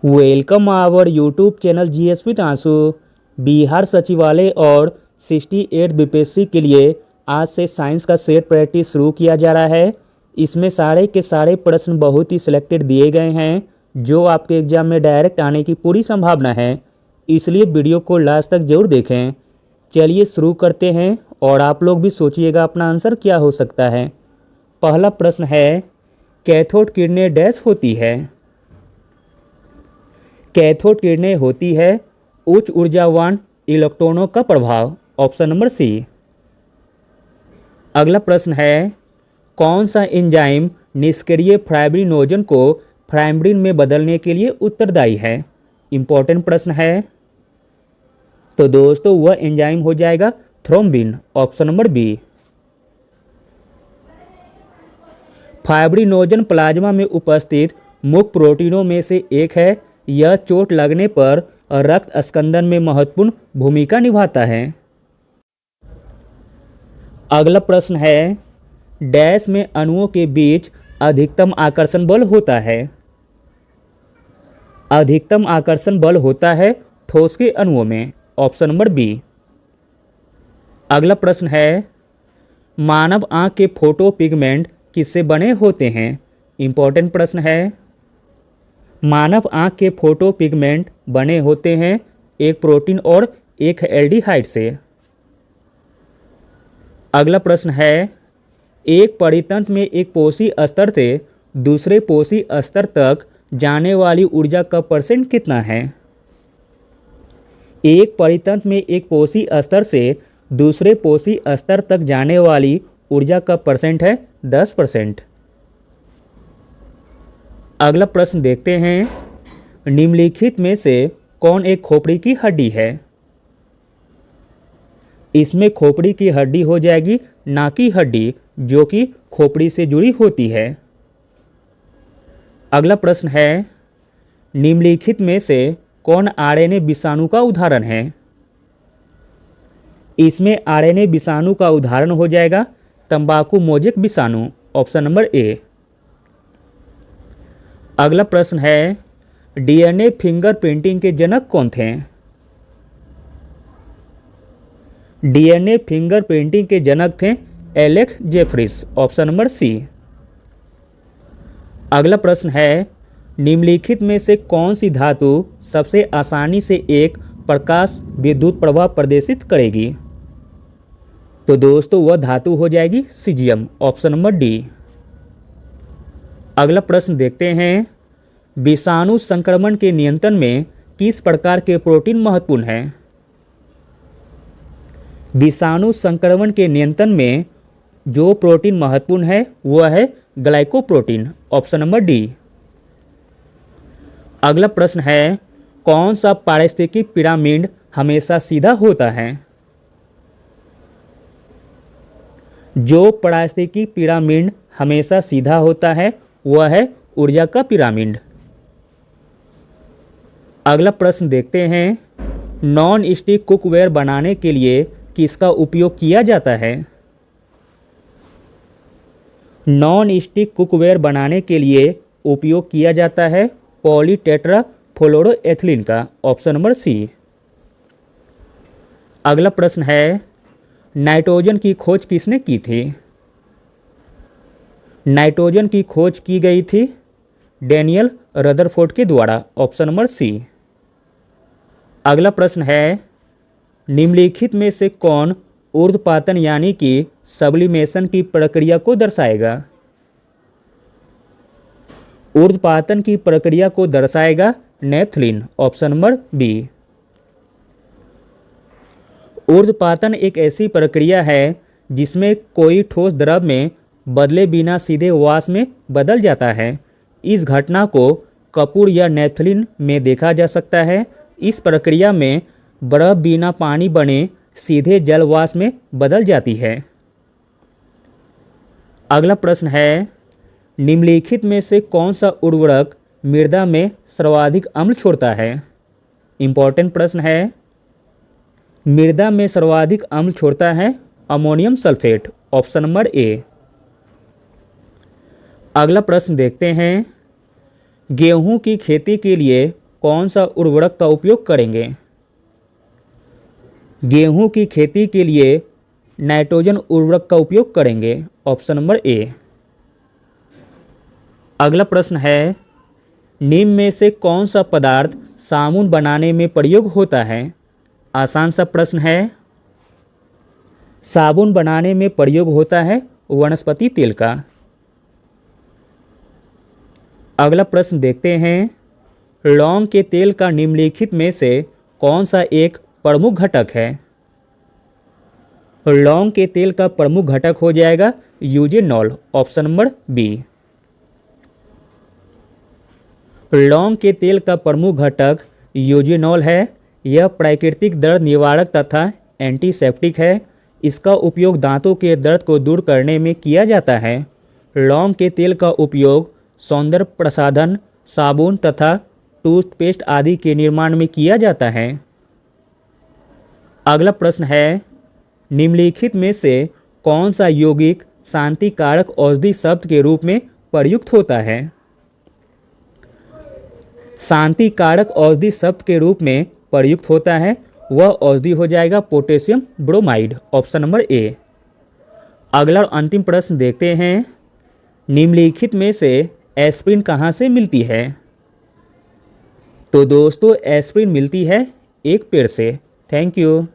Welcome our YouTube channel GS with Ansu. Bihar सचिवालय और 68 BPSC के लिए आज से साइंस का सेट प्रैक्टिस शुरू किया जा रहा है। इसमें सारे के सारे प्रश्न बहुत ही सिलेक्टेड दिए गए हैं जो आपके एग्जाम में डायरेक्ट आने की पूरी संभावना है, इसलिए वीडियो को लास्ट तक जरूर देखें। चलिए शुरू करते हैं और आप लोग भी सोचिएगा अपना आंसर क्या हो सकता है। पहला प्रश्न है, कैथोड किरणें डैश होती है। कैथोड किरणें होती है उच्च ऊर्जावान इलेक्ट्रॉनों का प्रभाव। Option number C. अगला प्रश्न है, कौन सा एंजाइम निष्क्रिय फाइब्रिनोजन को फाइब्रिन में बदलने के लिए उत्तरदायी है। इंपॉर्टेंट प्रश्न है। तो दोस्तों वह एंजाइम हो जाएगा thrombin. Option number B. Fibrinogen plasma में उपस्थित मुख्य प्रोटीनों में से एक है। यह चोट लगने पर रक्त स्कंदन में महत्वपूर्ण भूमिका निभाता है। अगला प्रश्न है, डैश में अणुओं के बीच अधिकतम आकर्षण बल होता है। अधिकतम आकर्षण बल होता है ठोस के अणुओं में। Option number B. अगला प्रश्न है, मानव आंख के फोटो पिगमेंट किससे बने होते हैं। इंपॉर्टेंट प्रश्न है। मानव आंख के फोटो पिगमेंट बने होते हैं एक प्रोटीन और एक एल्डिहाइड से। अगला प्रश्न है, एक परितंत्र में एक पोषी स्तर से दूसरे पोषी स्तर तक जाने वाली ऊर्जा का परसेंट कितना है। एक परितंत्र में एक पोषी स्तर से दूसरे पोषी स्तर तक जाने वाली ऊर्जा का परसेंट है 10%। अगला प्रश्न देखते हैं, निम्नलिखित में से कौन एक खोपड़ी की हड्डी है। इसमें खोपड़ी की हड्डी हो जाएगी नाक की हड्डी जो कि खोपड़ी से जुड़ी होती है। अगला प्रश्न है, निम्नलिखित में से कौन आरएनए विषाणु का उदाहरण है। इसमें आरएनए विषाणु का उदाहरण हो जाएगा तंबाकू मोजेक विषाणु। Option number A. अगला प्रश्न है, डीएनए फिंगरप्रिंटिंग के जनक कौन थे। डीएनए फिंगरप्रिंटिंग के जनक थे Alex Jeffreys. Option number C. अगला प्रश्न है, निम्नलिखित में से कौन सी धातु सबसे आसानी से एक प्रकाश विद्युत प्रवाह प्रदर्शित करेगी। तो दोस्तों वह धातु हो जाएगी सीजियम। Option number D. अगला प्रश्न देखते हैं, विषाणु संक्रमण के नियंत्रण में किस प्रकार के प्रोटीन महत्वपूर्ण है। विषाणु संक्रमण के नियंत्रण में जो प्रोटीन महत्वपूर्ण है वह है ग्लाइकोप्रोटीन। Option number D. अगला प्रश्न है, कौन सा पारिस्थितिकी पिरामिड हमेशा सीधा होता है। जो पारिस्थितिकी पिरामिड हमेशा सीधा होता है वह है ऊर्जा का पिरामिड। अगला प्रश्न देखते हैं, नॉन स्टिक कुकवेयर बनाने के लिए किसका उपयोग किया जाता है। नॉन स्टिक कुकवेयर बनाने के लिए उपयोग किया जाता है पॉलीटेट्रा फ्लोरोएथिलीन का। Option number C. अगला प्रश्न है, नाइट्रोजन की खोज किसने की थी। नाइट्रोजन की खोज की गई थी डैनियल रदरफोर्ड के द्वारा। Option number C. अगला प्रश्न है, निम्नलिखित में से कौन ऊर्ध्वपातन यानी कि सब्लिमेशन की प्रक्रिया को दर्शाएगा। ऊर्ध्वपातन की प्रक्रिया को दर्शाएगा नेफ्थलीन। Option number B. ऊर्ध्वपातन एक ऐसी प्रक्रिया है जिसमें कोई ठोस द्रव में बदले बिना सीधे वाष्प में बदल जाता है। इस घटना को कपूर या नेफ्थलीन में देखा जा सकता है। इस प्रक्रिया में बर्फ बिना पानी बने सीधे जल वाष्प में बदल जाती है। अगला प्रश्न है, निम्नलिखित में से कौन सा उर्वरक मृदा में सर्वाधिक अम्ल छोड़ता है। इंपॉर्टेंट प्रश्न है। मृदा में सर्वाधिक अम्ल छोड़ता है ammonium sulphate. Option number A. अगला प्रश्न देखते हैं, गेहूं की खेती के लिए कौन सा उर्वरक का उपयोग करेंगे? गेहूं की खेती के लिए नाइट्रोजन उर्वरक का उपयोग करेंगे। Option number A. अगला प्रश्न है, निम्न में से कौन सा पदार्थ साबुन बनाने में प्रयोग होता है? आसान सा प्रश्न है। साबुन बनाने में प्रयोग होता है वनस्पति तेल का। अगला प्रश्न देखते हैं, लौंग के तेल का निम्नलिखित में से कौन सा एक प्रमुख घटक है? लौंग के तेल का प्रमुख घटक हो जाएगा यूजेनॉल। Option number B. लौंग के तेल का प्रमुख घटक यूजेनॉल है। यह प्राकृतिक दर्द निवारक तथा एंटीसेप्टिक है। इसका उपयोग दांतों के दर्द को दूर करने में किया जाता है। लौंग के तेल का उपयोग सौंदर्य प्रसाधन, साबुन तथा टूथपेस्ट आदि के निर्माण में किया जाता है। अगला प्रश्न है, निम्नलिखित में से कौन सा यौगिक शांति कारक औषधि शब्द के रूप में प्रयुक्त होता है? शांति कारक औषधि शब्द के रूप में प्रयुक्त होता है वह औषधि हो जाएगा potassium bromide. Option number A. अगला और अंतिम प्रश्न देखते हैं, निम्नलिखित में से एस्पिरिन कहाँ से मिलती है? तो दोस्तों एस्पिरिन मिलती है एक पेड़ से। Thank you.